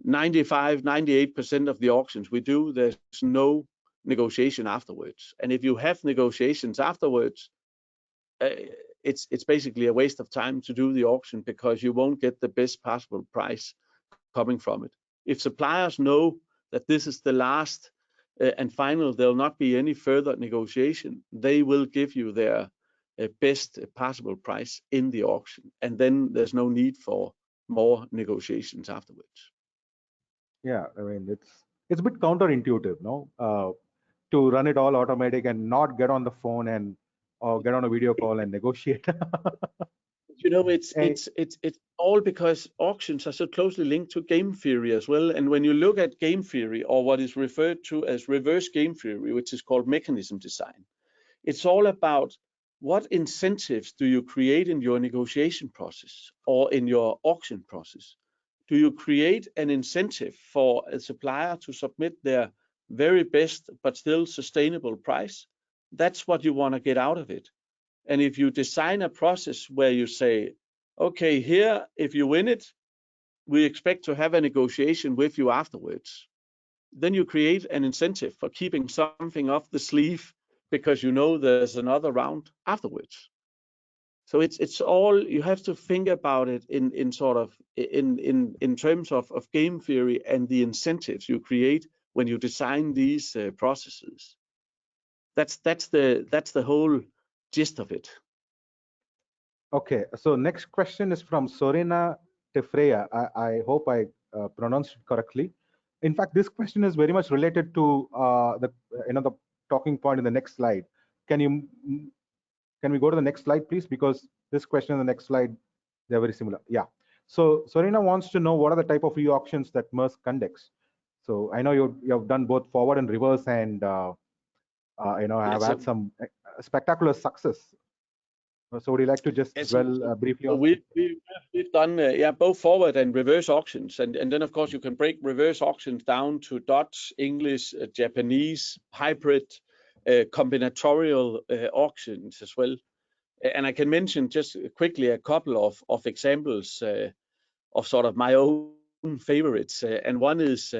B: 95, 98% of the auctions we do, there's no negotiation afterwards. And if you have negotiations afterwards, it's basically a waste of time to do the auction, because you won't get the best possible price coming from it. If suppliers know that this is the last and final, there'll not be any further negotiation, they will give you their best possible price in the auction, and then there's no need for more negotiations afterwards.
A: Yeah, I mean, it's a bit counterintuitive, no? To run it all automatic and not get on the phone and or get on a video call and negotiate.
B: You know, it's
A: Hey,
B: all because auctions are so closely linked to game theory as well. And when you look at game theory, or what is referred to as reverse game theory, which is called mechanism design, it's all about what incentives do you create in your negotiation process or in your auction process. Do you create an incentive for a supplier to submit their very best but still sustainable price? That's what you want to get out of it. And if you design a process where you say, okay, here, if you win it, we expect to have a negotiation with you afterwards, then you create an incentive for keeping something off the sleeve, because you know there's another round afterwards. So it's all, you have to think about it in sort of in terms of game theory and the incentives you create when you design these processes. That's the whole gist of it.
A: okay, so next question is from Sorena Tefreya. I hope I pronounced it correctly. In fact, this question is very much related to the talking point in the next slide. Can we go to the next slide, please? Because this question and the next slide, they're very similar. Yeah. So Sorena wants to know what are the type of e-auctions that Maersk conducts. So I know you have done both forward and reverse, and have
B: Yes,
A: had some spectacular success. So would you like to just
B: yes.
A: dwell briefly
B: So
A: on that?
B: we've done both forward and reverse auctions, and then of course you can break reverse auctions down to Dutch, English, Japanese, hybrid, combinatorial auctions as well. And I can mention just quickly a couple of examples of sort of my own favorites. And one is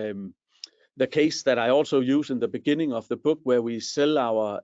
B: the case that I also use in the beginning of the book, where we sell our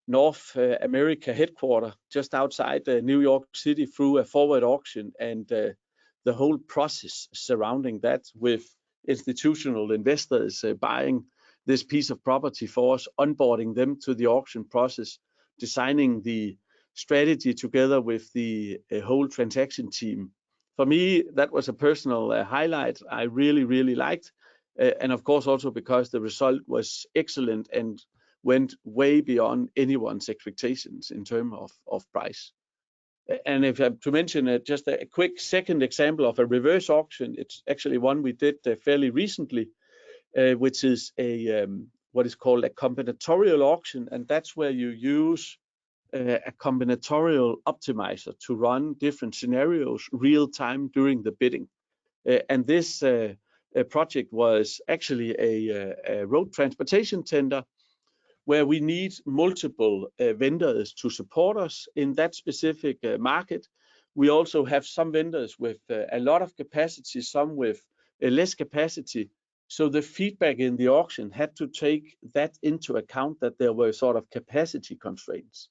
B: North America headquarter just outside New York City through a forward auction, and the whole process surrounding that, with institutional investors buying this piece of property for us, onboarding them to the auction process, designing the strategy together with the whole transaction team. For me, that was a personal highlight I really liked, and of course also because the result was excellent and went way beyond anyone's expectations in terms of price. And if I have to mention just a quick second example of a reverse auction, it's actually one we did fairly recently, which is a what is called a combinatorial auction, and that's where you use a combinatorial optimizer to run different scenarios real time during the bidding. And this project was actually a road transportation tender, where we need multiple vendors to support us in that specific market. We also have some vendors with a lot of capacity, some with less capacity. So the feedback in the auction had to take that into account, that there were sort of capacity constraints.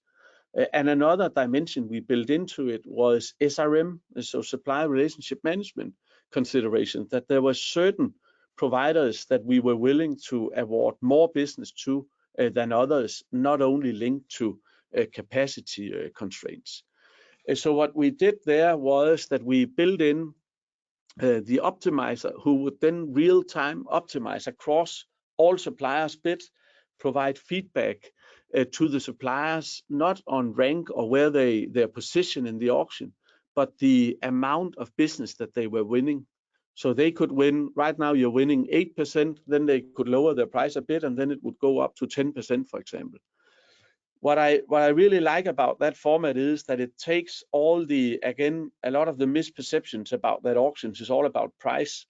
B: And another dimension we built into it was SRM, so supplier relationship management considerations, that there were certain providers that we were willing to award more business to than others, not only linked to capacity constraints. So what we did there was that we built in the optimizer, who would then real-time optimize across all suppliers' bids, provide feedback to the suppliers, not on rank or where their position in the auction, but the amount of business that they were winning. So they could win, right now you're winning 8%, then they could lower their price a bit, and then it would go up to 10%, for example. What I really like about that format is that it takes all the, again, a lot of the misperceptions about that auctions is all about price,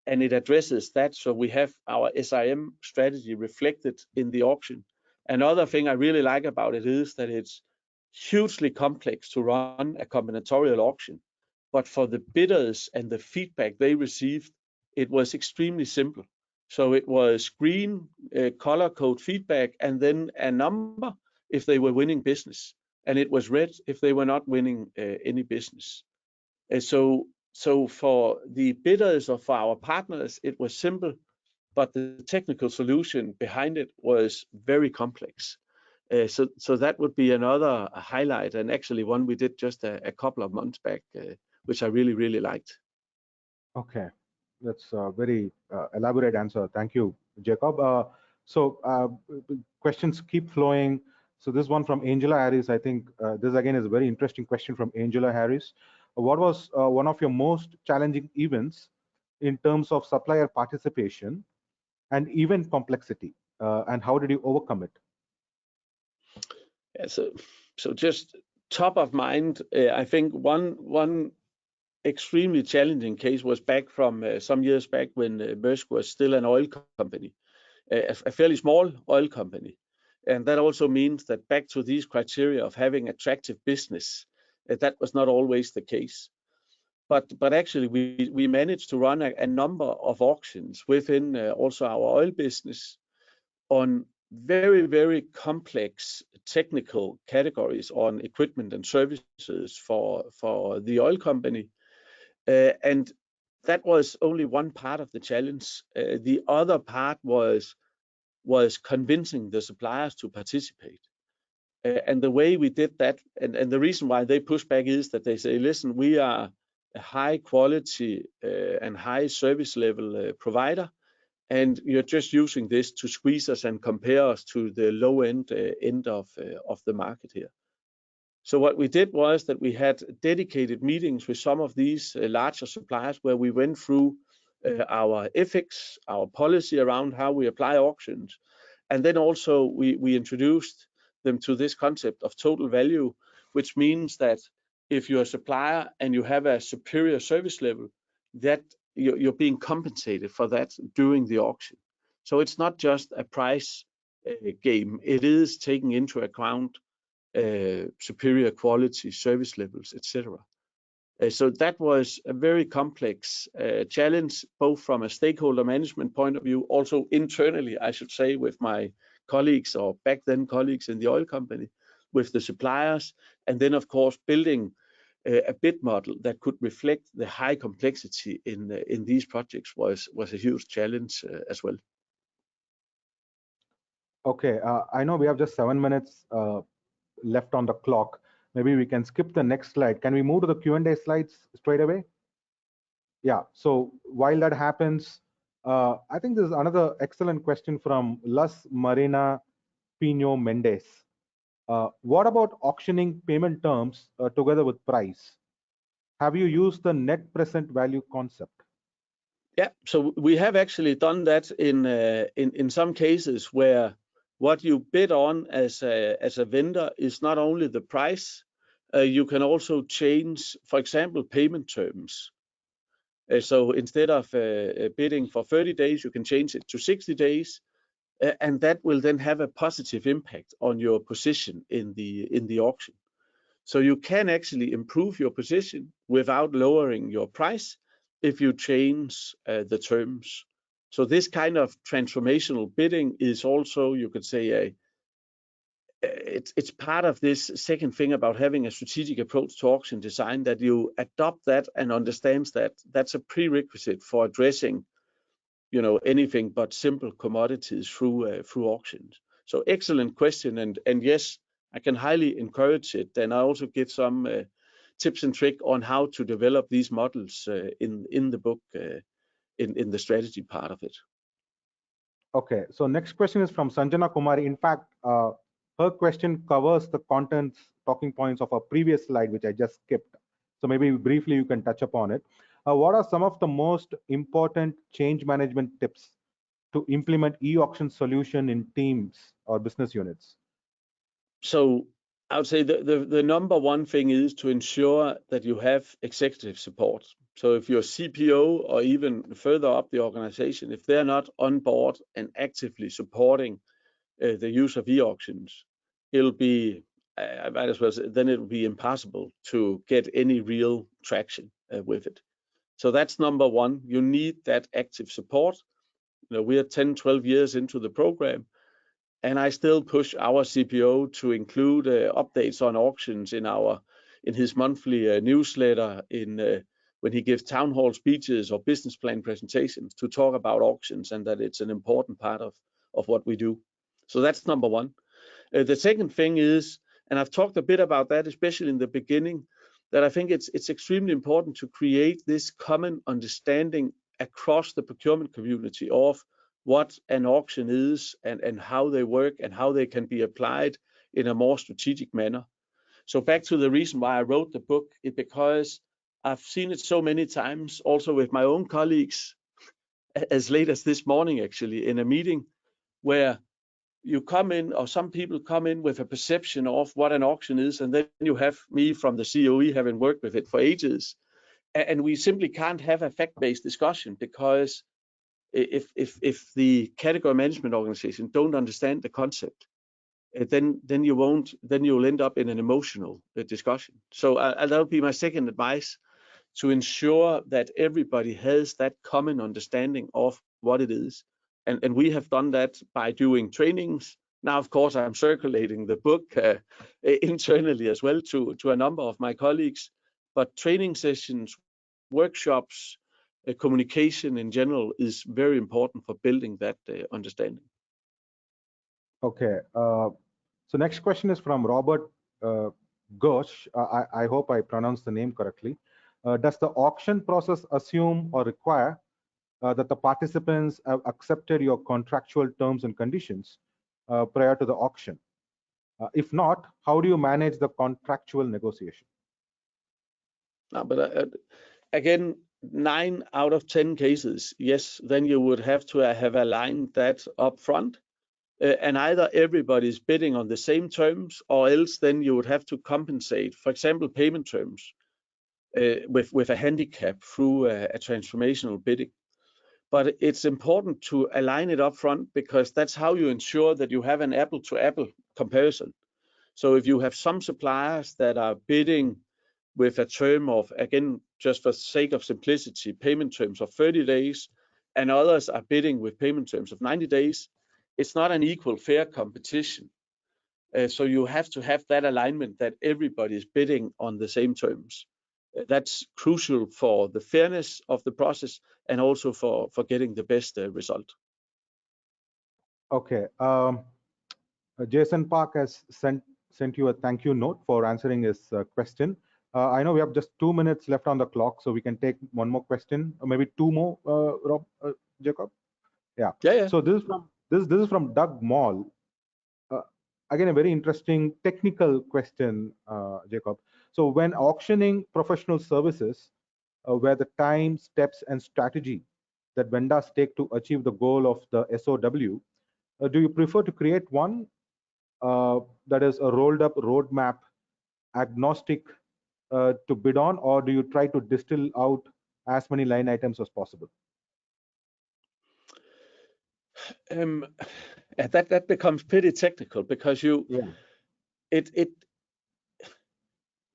B: and it addresses that. So we have our SIM strategy reflected in the auction. Another thing I really like about it is that it's hugely complex to run a combinatorial auction, but for the bidders and the feedback they received, it was extremely simple. So it was green color code feedback, and then a number if they were winning business, and it was red if they were not winning any business. So for the bidders or for our partners, it was simple, but the technical solution behind it was very complex. So that would be another highlight, and actually one we did just a couple of months back, which I really, really liked.
A: Okay, that's a very elaborate answer. Thank you, Jacob. Questions keep flowing. So this one from Angela Harris. I think this again is a very interesting question from Angela Harris. What was one of your most challenging events in terms of supplier participation and event complexity, and how did you overcome it?
B: Yeah, so just top of mind, I think one extremely challenging case was back from some years back when Maersk was still an oil company, a fairly small oil company. And that also means that back to these criteria of having attractive business, that was not always the case. But actually we managed to run a number of auctions within also our oil business on very, very complex technical categories on equipment and services for the oil company. And that was only one part of the challenge. The other part was convincing the suppliers to participate. And the way we did that, and the reason why they push back is that they say, listen, we are a high quality and high service level provider, and you're just using this to squeeze us and compare us to the low end of the market here. So what we did was that we had dedicated meetings with some of these larger suppliers where we went through our ethics, our policy around how we apply auctions, and then also we introduced them to this concept of total value, which means that if you're a supplier and you have a superior service level, that you're being compensated for that during the auction. So it's not just a price game, it is taking into account superior quality, service levels, etc. So that was a very complex challenge, both from a stakeholder management point of view, also internally, I should say, with my colleagues, or back then colleagues in the oil company, with the suppliers, and then of course building a bid model that could reflect the high complexity in these projects was a huge challenge as well.
A: Okay, I know we have just 7 minutes left on the clock. Maybe we can skip the next slide. Can we move to the Q&A slides straight away? Yeah, so while that happens, I think there's another excellent question from Las Marina Pino Mendes. What about auctioning payment terms together with price? Have you used the net present value concept?
B: Yeah, so we have actually done that in some cases where what you bid on as a vendor is not only the price, you can also change, for example, payment terms. So instead of bidding for 30 days, you can change it to 60 days, and that will then have a positive impact on your position in the auction. So you can actually improve your position without lowering your price if you change the terms. So this kind of transformational bidding is also, you could say, it's part of this second thing about having a strategic approach to auction design, that you adopt that and understands that that's a prerequisite for addressing, you know, anything but simple commodities through auctions. So excellent question, and yes, I can highly encourage it. And I also give some tips and trick on how to develop these models in the book, in the strategy part of it.
A: Okay, so next question is from Sanjana Kumari. In fact, her question covers the contents, talking points of a previous slide, which I just skipped. So maybe briefly you can touch upon it. What are some of the most important change management tips to implement e-auction solution in teams or business units?
B: So I would say the number one thing is to ensure that you have executive support. So if you're CPO or even further up the organization, if they're not on board and actively supporting the use of e-auctions, it'll be, I might as well say, then it'll be impossible to get any real traction with it. So that's number one. You need that active support. You know, we are 10, 12 years into the program, and I still push our CPO to include updates on auctions in his monthly newsletter, when he gives town hall speeches or business plan presentations, to talk about auctions and that it's an important part of what we do. So that's number one. The second thing is, and I've talked a bit about that, especially in the beginning, that I think it's extremely important to create this common understanding across the procurement community of what an auction is and how they work and how they can be applied in a more strategic manner. So back to the reason why I wrote the book, is because I've seen it so many times, also with my own colleagues, as late as this morning, actually, in a meeting where you come in, or some people come in with a perception of what an auction is, and then you have me from the COE having worked with it for ages, and we simply can't have a fact-based discussion, because if the category management organization don't understand the concept, then you'll end up in an emotional discussion. So that'll be my second advice, to ensure that everybody has that common understanding of what it is. And we have done that by doing trainings. Now, of course, I'm circulating the book internally as well to a number of my colleagues, but training sessions, workshops, communication in general is very important for building that understanding.
A: Okay, so next question is from Robert Gosh. I hope I pronounced the name correctly. Does the auction process assume or require that the participants have accepted your contractual terms and conditions prior to the auction? If not, how do you manage the contractual negotiation?
B: No, but again, 9 out of 10 cases, yes, then you would have to have aligned that up front. And either everybody's bidding on the same terms, or else then you would have to compensate, for example, payment terms with a handicap through a transformational bidding. But it's important to align it up front, because that's how you ensure that you have an apple-to-apple comparison. So if you have some suppliers that are bidding with a term of, again, just for sake of simplicity, payment terms of 30 days, and others are bidding with payment terms of 90 days, it's not an equal, fair competition. So you have to have that alignment, that everybody is bidding on the same terms. That's crucial for the fairness of the process, and also for getting the best result.
A: Okay, Jason Park has sent you a thank you note for answering his question. I know we have just 2 minutes left on the clock, so we can take one more question, or maybe two more, Jacob. Yeah. So this is from Doug Mall. Again, a very interesting technical question, Jacob. So when auctioning professional services, where the time, steps, and strategy that vendors take to achieve the goal of the SOW, do you prefer to create one that is a rolled up roadmap, agnostic to bid on, or do you try to distill out as many line items as possible?
B: That becomes pretty technical, because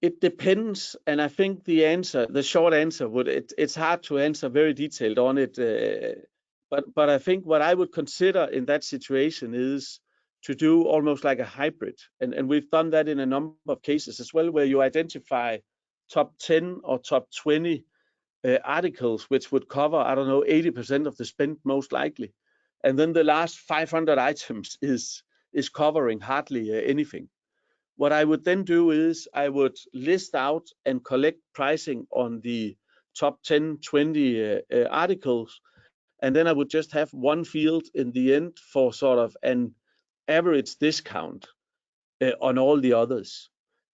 B: it depends, and I think the short answer it's hard to answer very detailed on it, but I think what I would consider in that situation is to do almost like a hybrid, and we've done that in a number of cases as well, where you identify top 10 or top 20 articles which would cover, I don't know, 80% of the spend most likely, and then the last 500 items is covering hardly anything. What I would then do is I would list out and collect pricing on the top 10, 20 articles, and then I would just have one field in the end for sort of an average discount on all the others.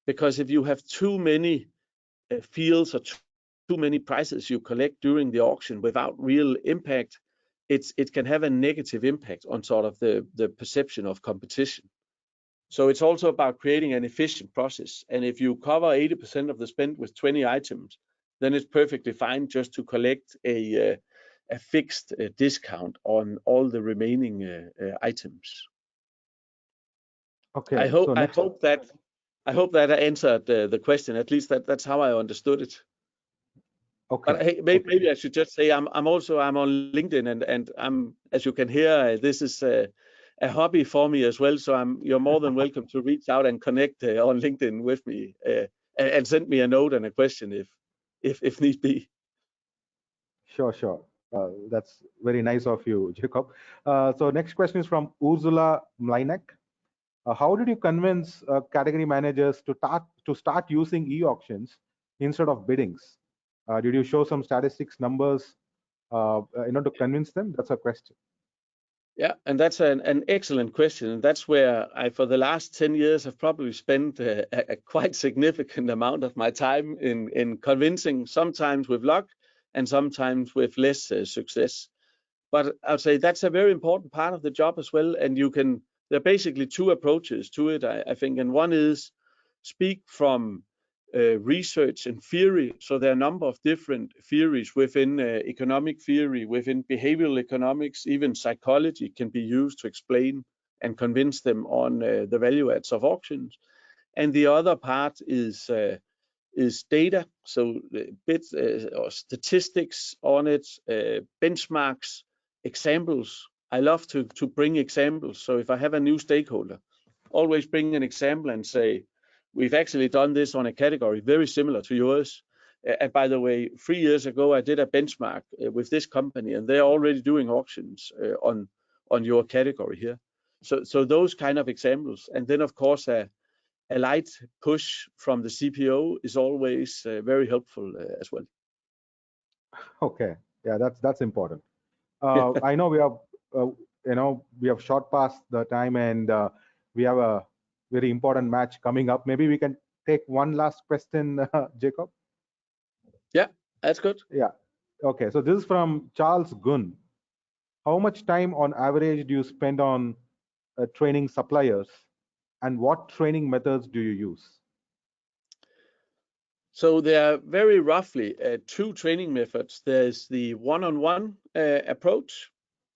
B: Because if you have too many fields or too many prices you collect during the auction without real impact, it can have a negative impact on sort of the perception of competition. So it's also about creating an efficient process. And if you cover 80% of the spend with 20 items, then it's perfectly fine just to collect a fixed discount on all the remaining items.
A: Okay,
B: I
A: so next.
B: hope that answered the question. At least that's how I understood it.
A: Okay.
B: But hey, maybe I should just say I'm on LinkedIn, and I'm, as you can hear, this is a hobby for me as well. So you're more than welcome to reach out and connect on LinkedIn with me and send me a note and a question if need be.
A: Sure, sure. That's very nice of you, Jacob. So next question is from Ursula Mlinek. How did you convince category managers to start using e-auctions instead of biddings? Did you show some statistics numbers to convince them? That's a question.
B: Yeah, and that's an excellent question. And that's where for the last 10 years, have probably spent a quite significant amount of my time in convincing, sometimes with luck and sometimes with less success. But I'd say that's a very important part of the job as well. And there are basically two approaches to it, I think. And one is speak from research and theory. So there are a number of different theories within economic theory, within behavioral economics, even psychology can be used to explain and convince them on the value adds of auctions. And the other part is data, so bits or statistics on it, benchmarks, examples. I love to bring examples. So if I have a new stakeholder, always bring an example and say, we've actually done this on a category very similar to yours. And by the way, 3 years ago, I did a benchmark with this company, and they're already doing auctions on your category here. So those kind of examples. And then, of course, a light push from the CPO is always very helpful as well.
A: Okay, yeah, that's important. I know we have short past the time, and we have a very important match coming up. Maybe we can take one last question, Jacob.
B: Yeah, that's good.
A: Yeah. Okay, so this is from Charles Gunn. How much time on average do you spend on training suppliers, and what training methods do you use?
B: So there are very roughly two training methods. There's the one-on-one approach,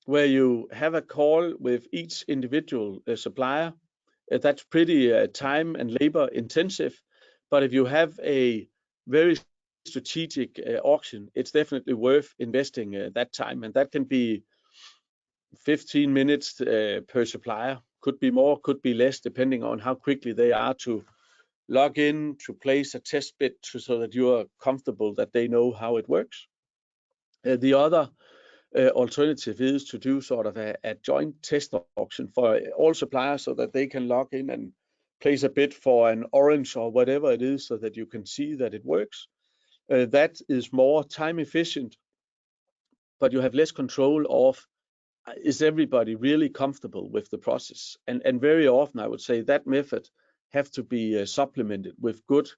B: where you have a call with each individual supplier. That's pretty time and labor intensive. But if you have a very strategic auction, it's definitely worth investing that time. And that can be 15 minutes per supplier. Could be more, could be less, depending on how quickly they are to log in, to place a test bid so that you are comfortable that they know how it works. The other alternative is to do sort of a joint test auction for all suppliers so that they can log in and place a bid for an orange or whatever it is so that you can see that it works. That is more time efficient, but you have less control of is everybody really comfortable with the process? And very often I would say that method have to be supplemented with good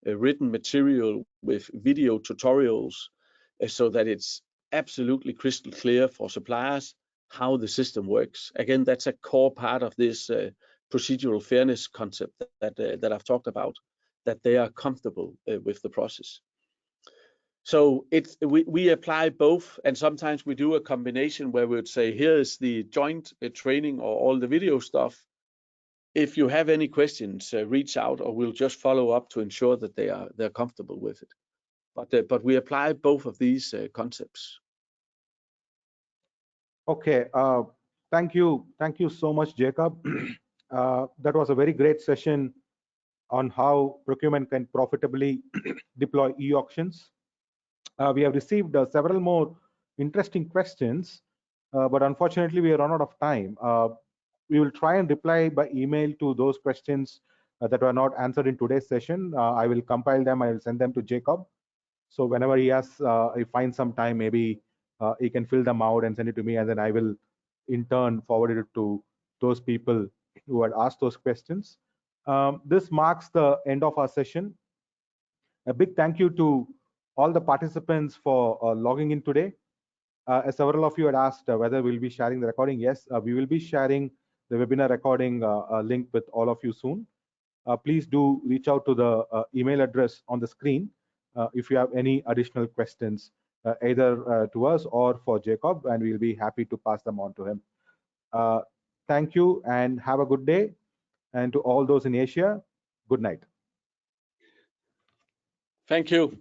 B: written material, with video tutorials, so that it's absolutely crystal clear for suppliers how the system works. Again, that's a core part of this procedural fairness concept that I've talked about, that they are comfortable with the process. So we apply both, and sometimes we do a combination where we would say, here is the joint training or all the video stuff. If you have any questions, reach out, or we'll just follow up to ensure that they're comfortable with it. But we apply both of these concepts.
A: Okay, thank you so much, Jacob. That was a very great session on how procurement can profitably deploy e-auctions. We have received several more interesting questions, but unfortunately we are run out of time. We will try and reply by email to those questions that were not answered in today's session, I will compile them. I will send them to Jacob. So whenever he finds some time, maybe he can fill them out and send it to me, and then I will in turn forward it to those people who had asked those questions. This marks the end of our session. A big thank you to all the participants for logging in today. As several of you had asked whether we'll be sharing the recording. Yes, we will be sharing the webinar recording link with all of you soon. Please do reach out to the email address on the screen if you have any additional questions, either to us or for Jacob, and we'll be happy to pass them on to him. Thank you and have a good day. And to all those in Asia, good night.
B: Thank you.